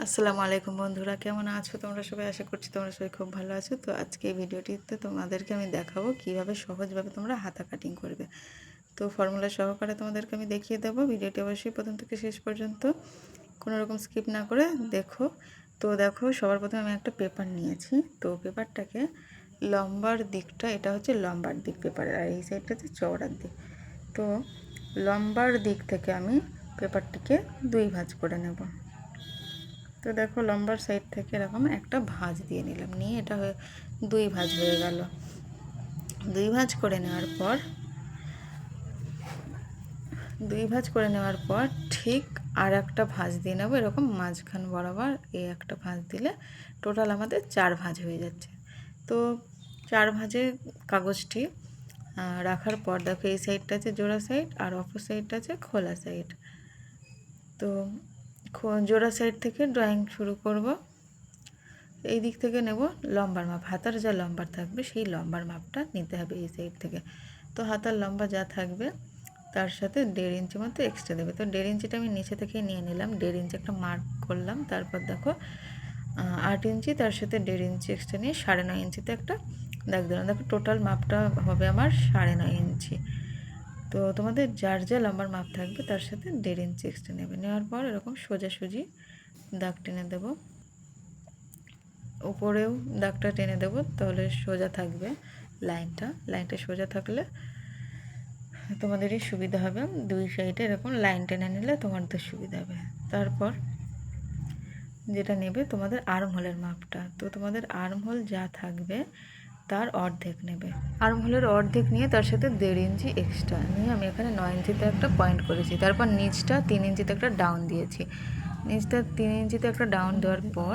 আসসালামু আলাইকুম বন্ধুরা, কেমন আছো তোমরা সবাই? আশা করছি তোমরা সবাই খুব ভালো আছো। তো আজকে এই ভিডিওটিতে তোমাদেরকে আমি দেখাবো কিভাবে সহজভাবে তোমরা হাতা কাটিং করবে। তো ফর্মুলা সহকারে তোমাদেরকে আমি দেখিয়ে দেবো। ভিডিওটি অবশ্যই প্রথম থেকে শেষ পর্যন্ত কোনো রকম স্কিপ না করে দেখো। তো দেখো, সবার প্রথমে আমি একটা পেপার নিয়েছি। তো পেপারটাকে লম্বার দিকটা, এটা হচ্ছে লম্বার দিক পেপারের, আর এই সাইডটা হচ্ছে চওড়ার দিক। তো লম্বার দিক থেকে আমি পেপারটিকে দুই ভাঁজ করে নেব। তো দেখো, লম্বার সাইড থেকে এরকম একটা ভাঁজ দিয়ে নিলাম, নিয়ে এটা হয়ে দুই ভাঁজ হয়ে গেল। দুই ভাঁজ করে নেওয়ার পর ঠিক আর একটা ভাঁজ দিয়ে নেবো, এরকম মাঝখান বরাবর এই একটা ভাঁজ দিলে টোটাল আমাদের 4 ভাঁজ হয়ে যাচ্ছে। তো 4 ভাঁজে কাগজটি রাখার পর দেখো, এই সাইডটা আছে জোড়া সাইড আর অপর সাইডটা আছে খোলা সাইড। তো জোড়া সাইড থেকে ড্রয়িং শুরু করব। এই দিক থেকে নেব লম্বার মাপ, হাতার যা লম্বার থাকবে সেই লম্বার মাপটা নিতে হবে এই সাইড থেকে। তো হাতার লম্বা যা থাকবে তার সাথে 1.5 ইঞ্চি মতো এক্সট্রা দেবে। তো 1.5 ইঞ্চিটা আমি নিচে থেকে নিয়ে নিলাম, 1.5 ইঞ্চি একটা মার্ক করলাম। তারপর দেখো 8 ইঞ্চি, তার সাথে 1.5 ইঞ্চি এক্সট্রা নিয়ে 9.5 ইঞ্চিতে একটা দাগ দিলাম। দেখো টোটাল মাপটা হবে আমার 9.5 ইঞ্চি। তো তোমাদের যার যা লম্বার মাপ থাকবে তার সাথে 1.5 ইঞ্চি এক্সট্রা নেবে। নেওয়ার পর এরকম সোজাসুজি দাগ টেনে দেবো, উপরেও দাগটা টেনে দেব, তাহলে সোজা থাকবে লাইনটা সোজা থাকলে তোমাদেরই সুবিধা হবে। দুই সাইডে এরকম লাইন টেনে নিলে তোমাদের সুবিধা হবে। তারপর যেটা নেবে তোমাদের আর্ম হোলের মাপটা। তো তোমাদের আর্ম হোল যা থাকবে তার অর্ধেক নেবে। আর্ম হোলের অর্ধেক নিয়ে তার সাথে 1.5 ইঞ্চি এক্সট্রা নিয়ে আমি এখানে 9 ইঞ্চিতে একটা পয়েন্ট করেছি। তারপর নিচটা 3 ইঞ্চিতে একটা ডাউন দিয়েছি। নিচটা 3 ইঞ্চিতে একটা ডাউন দেওয়ার পর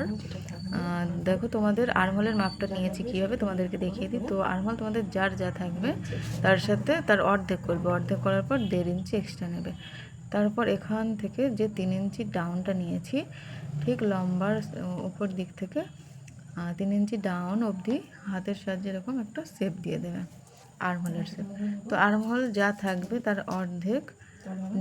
দেখো, তোমাদের আর্মহোলের মাপটা নিয়েছি কীভাবে তোমাদেরকে দেখিয়ে দিই। তো আর্মহোল তোমাদের যার যা থাকবে তার সাথে তার অর্ধেক করবে, অর্ধেক করার পর 1.5 ইঞ্চি এক্সট্রা নেবে। তারপর এখান থেকে যে 3 ইঞ্চি ডাউনটা নিয়েছি, ঠিক লম্বার উপর দিক থেকে 3 ইঞ্চি ডাউন অবধি হাতের সাহায্যে এরকম একটা শেপ দিয়ে দেবে, আর্মহোলের শেপ। তো আর্মহোল যা থাকবে তার অর্ধেক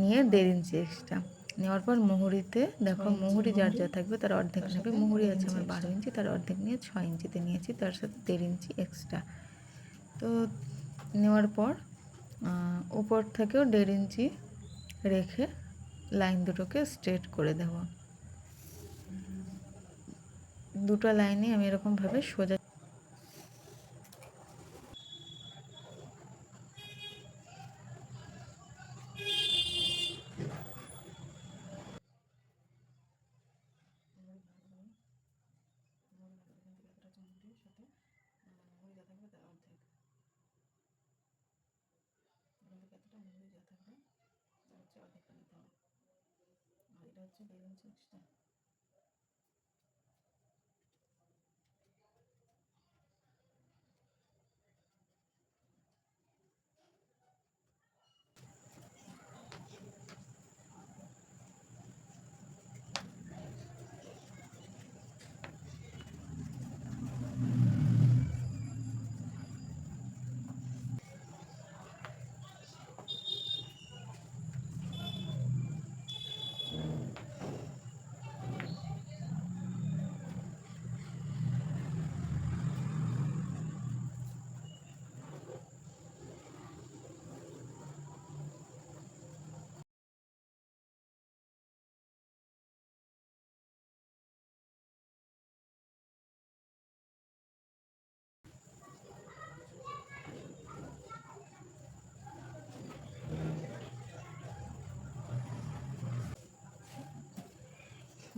নিয়ে 1.5 ইঞ্চি এক্সট্রা নেওয়ার পর মুহুরিতে দেখো, মুহুরি যার যা থাকবে তার অর্ধেক নেবে। মুহুরি আছে আমার 12 ইঞ্চি, তার অর্ধেক নিয়ে 6 ইঞ্চিতে নিয়েছি, তার সাথে 1.5 ইঞ্চি এক্সট্রা। তো নেওয়ার পর উপর থেকেও 1.5 ইঞ্চি রেখে লাইন দুটোকে স্ট্রেট করে দেব। দুটো লাইনে আমি এরকমভাবে সোজা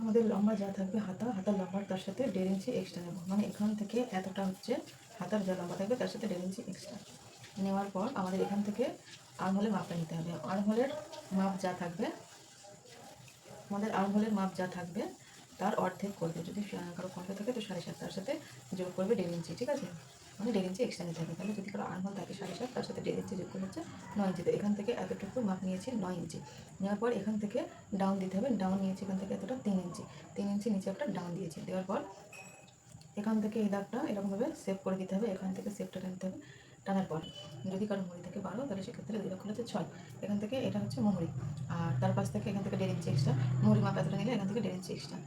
আমাদের লম্বা যা থাকবে হাতার লম্বার তার সাথে 1.5 ইঞ্চি এক্সট্রা নেব। মানে এখান থেকে এতটা হচ্ছে হাতার যা লম্বা থাকবে তার সাথে 1.5 ইঞ্চি এক্সট্রা নেওয়ার পর আমাদের এখান থেকে আর্মহোলের মাপটা নিতে হবে। আর্মহোলের মাপ যা থাকবে, আমাদের আর্মহোলের মাপ যা থাকবে তার অর্ধেক করবে। যদি কারো কমতে থাকে তো 7.5, তার সাথে যোগ করবে 1.5 ইঞ্চি, ঠিক আছে? মানে 1.5 ইঞ্চি এক্সট্রা নিতে হবে। তাহলে যদি কারো আর্মহোল থাকে 7.5, তার সাথে 1.5 ইঞ্চি যোগ করে হচ্ছে 9 ইঞ্চিতে। এখান থেকে এতটুকু মাপ নিয়েছি 9 ইঞ্চি। নেওয়ার পর এখান থেকে ডাউন দিতে হবে, ডাউন নিয়েছি এখান থেকে এতটা 3 ইঞ্চি। 3 ইঞ্চি নিচে একটা ডাউন দিয়েছি। দেওয়ার পর এখান থেকে এই দাগটা এরকমভাবে সেভ করে দিতে হবে। এখান থেকে সেভটা টানতে হবে। টানার পর যদি কারো মুহুরি থেকে 12, তাহলে সেক্ষেত্রে 2 লক্ষ হচ্ছে 6। এখান থেকে এটা হচ্ছে মুহুরি, আর তার পাশ থেকে এখান থেকে 1.5 ইঞ্চি এক্সট্রা। মুহুরি মাপ এতটা নিলে এখান থেকে 1.5 ইঞ্চি এক্সট্রা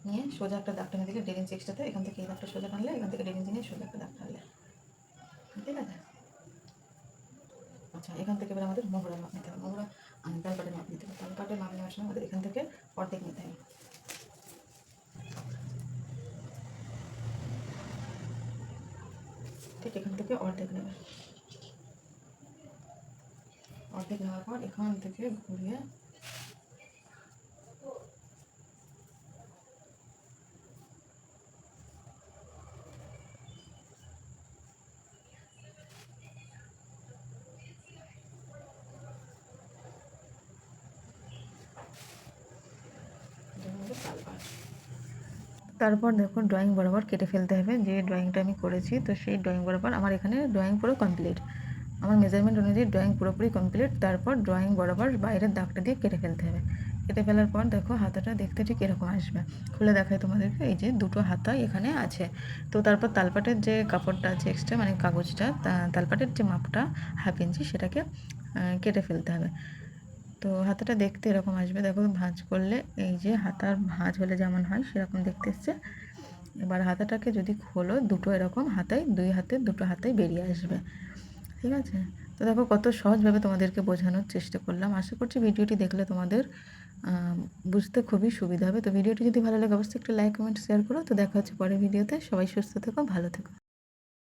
নিয়ে সোজা একটা দাগ টেনে দিলে 1.5 ইঞ্চি এক্সট্রাতে, এখান থেকে এই দাগটা সোজা টানলে, এখান থেকে 1.5 ইঞ্চি নিয়ে সোজা একটা দাগ টানলে, ঠিক আছে। আচ্ছা, এখান থেকে এবার আমাদের মোহরার মাপ নিতে হবে। মোহরা তালপাটের মাপ নিতে হবে। তালপাটের মাপ নেওয়ার সময় আমাদের এখান থেকে অর্ধেক নিতে হবে। ঠিক এখান থেকে অর্ধেক নেবে। অর্ধেক নেওয়ার পর এখান থেকে ঘুরিয়ে তারপর দেখো ড্রয়িং বরাবর কেটে ফেলতে হবে। যে ড্রয়িংটা আমি করেছি, তো সেই ড্রয়িং বরাবর আমার এখানে ড্রয়িং পুরো কমপ্লিট, আমার মেজারমেন্ট অনুযায়ী ড্রয়িং পুরোপুরি কমপ্লিট। তারপর ড্রয়িং বরাবর বাইরের দাগটা দিয়ে কেটে ফেলতে হবে। কেটে ফেলার পর দেখো হাতাটা দেখতে ঠিক এরকম আসবে। খুলে দেখায় তোমাদেরকে, এই যে দুটো হাতা এখানে আছে। তো তারপর তালপাটের যে কাপড়টা আছে এক্সট্রা, মানে কাগজটা, তালপাটের যে মাপটা 1/2 ইঞ্চি, সেটাকে কেটে ফেলতে হবে। তো হাতাটা দেখতে এরকম আসবে। দেখো ভাঁজ করলে এই যে হাতার ভাঁজ হলে যেমন হয় সেরকম দেখতে এসছে। এবার হাতাটাকে যদি খোলো, দুটো এরকম হাতায়, দুটো হাতায় বেরিয়ে আসবে, ঠিক আছে। তো দেখো কত সহজভাবে তোমাদেরকে বোঝানোর চেষ্টা করলাম। আশা করছি ভিডিওটি দেখলে তোমাদের বুঝতে খুবই সুবিধা হবে। তো ভিডিওটি যদি ভালো লাগে অবশ্যই একটা লাইক, কমেন্ট, শেয়ার করো। তো দেখা হচ্ছে পরের ভিডিওতে। সবাই সুস্থ থেকো, ভালো থেকো।